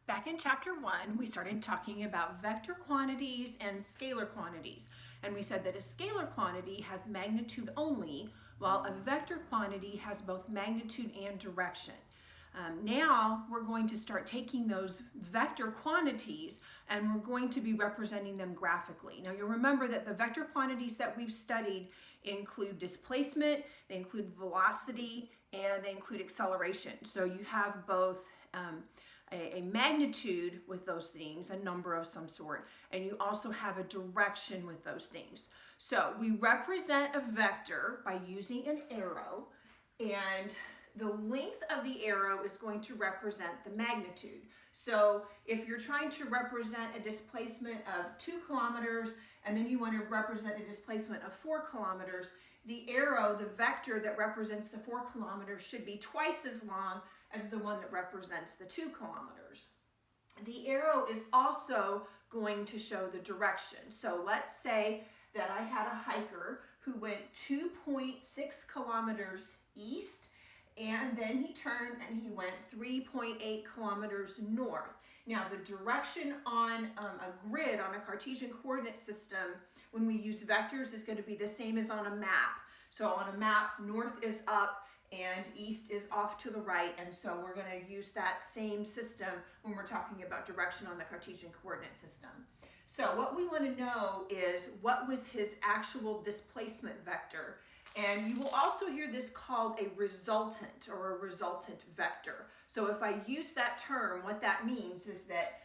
Back in chapter 1, we started talking about vector quantities and scalar quantities. And we said that a scalar quantity has magnitude only, while a vector quantity has both magnitude and direction. Now we're going to start taking those vector quantities and we're going to be representing them graphically. Now you'll remember that the vector quantities that we've studied include displacement, they include velocity, and they include acceleration. So you have both a magnitude with those things, a number of some sort, and you also have a direction with those things. So we represent a vector by using an arrow, and the length of the arrow is going to represent the magnitude. So if you're trying to represent a displacement of 2 kilometers and then you want to represent a displacement of 4 kilometers, the arrow, the vector that represents the 4 kilometers should be twice as long as the one that represents the 2 kilometers. The arrow is also going to show the direction. So let's say that I had a hiker who went 2.6 kilometers east, and then he turned and he went 3.8 kilometers north. Now the direction on a grid, on a Cartesian coordinate system, when we use vectors, is going to be the same as on a map. So on a map, north is up and east is off to the right, and so we're going to use that same system when we're talking about direction on the Cartesian coordinate system. So what we want to know is what was his actual displacement vector. And you will also hear this called a resultant or a resultant vector. So if I use that term, what that means is that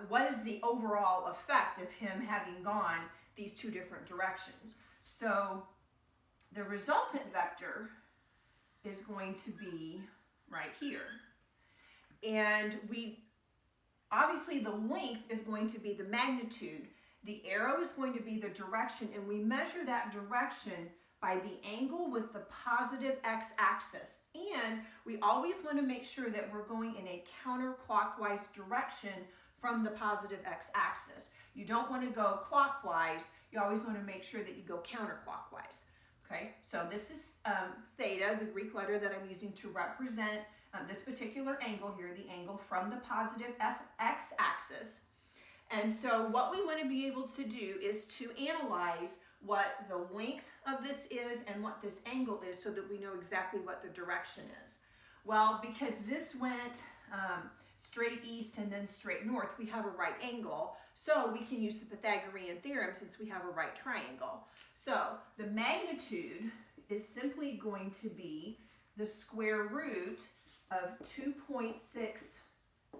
what is the overall effect of him having gone these two different directions. So the resultant vector is going to be right here. And obviously the length is going to be the magnitude. The arrow is going to be the direction, and we measure that direction by the angle with the positive x-axis. And we always want to make sure that we're going in a counterclockwise direction from the positive x-axis. You don't want to go clockwise, you always want to make sure that you go counterclockwise. Okay, so this is theta, the Greek letter that I'm using to represent this particular angle here, the angle from the positive x-axis. And so what we want to be able to do is to analyze what the length of this is and what this angle is so that we know exactly what the direction is. Well, because this went straight east and then straight north, we have a right angle, so we can use the Pythagorean theorem since we have a right triangle. So the magnitude is simply going to be the square root of 2.6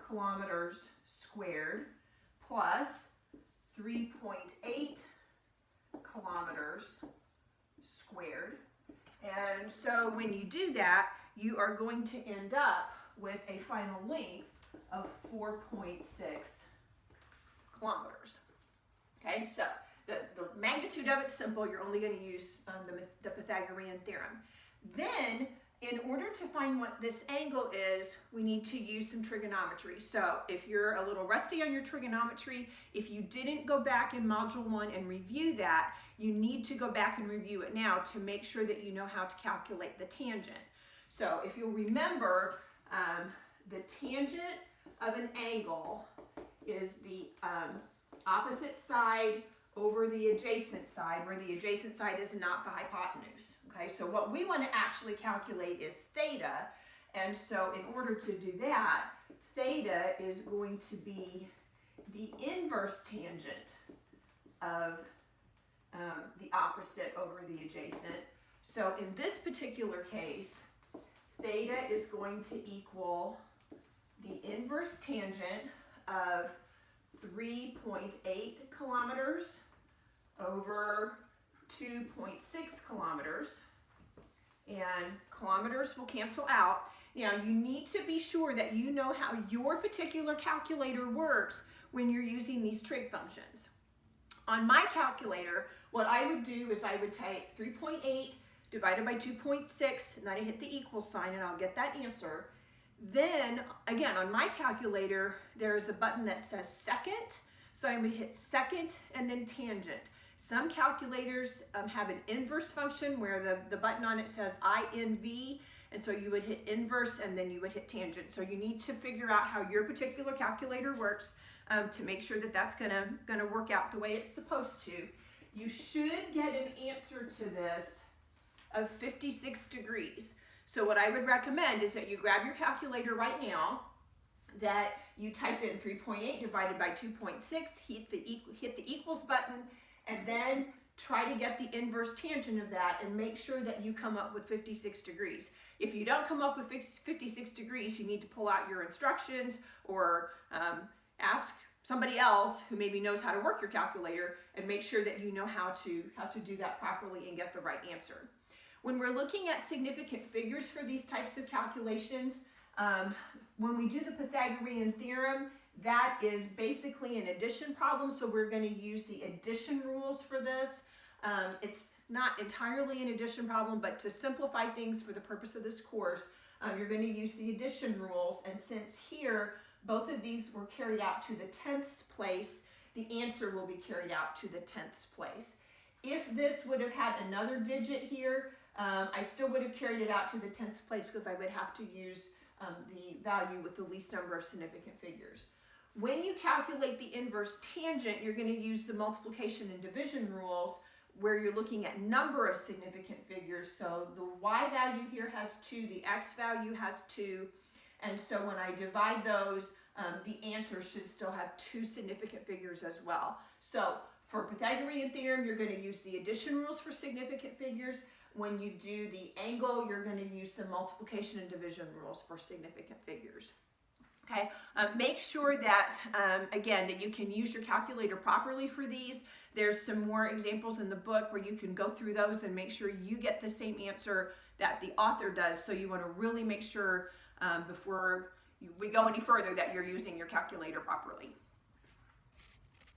kilometers squared plus 3.8 kilometers squared. And so when you do that, you are going to end up with a final length of 4.6 kilometers. Okay, so the magnitude of it's simple. You're only going to use the Pythagorean theorem. Then, in order to find what this angle is, we need to use some trigonometry. So if you're a little rusty on your trigonometry, if you didn't go back in Module 1 and review that, you need to go back and review it now to make sure that you know how to calculate the tangent. So if you'll remember, the tangent of an angle is the opposite side over the adjacent side, where the adjacent side is not the hypotenuse. Okay, so what we want to actually calculate is theta, and so in order to do that, theta is going to be the inverse tangent of the opposite over the adjacent. So in this particular case, theta is going to equal the inverse tangent of 3.8 kilometers over 2.6 kilometers, and kilometers will cancel out. Now you need to be sure that you know how your particular calculator works when you're using these trig functions. On my calculator, what I would do is I would type 3.8 divided by 2.6, and then I hit the equal sign and I'll get that answer. Then, again, on my calculator, there's a button that says second, so I would hit second and then tangent. Some calculators have an inverse function where the button on it says INV, and so you would hit inverse and then you would hit tangent. So you need to figure out how your particular calculator works to make sure that that's gonna work out the way it's supposed to. You should get an answer to this of 56 degrees. So what I would recommend is that you grab your calculator right now, that you type in 3.8 divided by 2.6, hit the equals button, and then try to get the inverse tangent of that and make sure that you come up with 56 degrees. If you don't come up with 56 degrees, you need to pull out your instructions or ask somebody else who maybe knows how to work your calculator and make sure that you know how to do that properly and get the right answer. When we're looking at significant figures for these types of calculations, when we do the Pythagorean theorem, that is basically an addition problem, so we're going to use the addition rules for this. It's not entirely an addition problem, but to simplify things for the purpose of this course, you're going to use the addition rules, and since here both of these were carried out to the 10th place, the answer will be carried out to the 10th place. If this would have had another digit here, I still would have carried it out to the 10th place because I would have to use the value with the least number of significant figures. When you calculate the inverse tangent, you're going to use the multiplication and division rules where you're looking at number of significant figures. So the y value here has 2, the x value has 2, and so when I divide those, the answer should still have 2 significant figures as well. So for Pythagorean theorem, you're going to use the addition rules for significant figures. When you do the angle, you're going to use the multiplication and division rules for significant figures. Okay, make sure that, again, that you can use your calculator properly for these. There's some more examples in the book where you can go through those and make sure you get the same answer that the author does. So you want to really make sure before we go any further that you're using your calculator properly.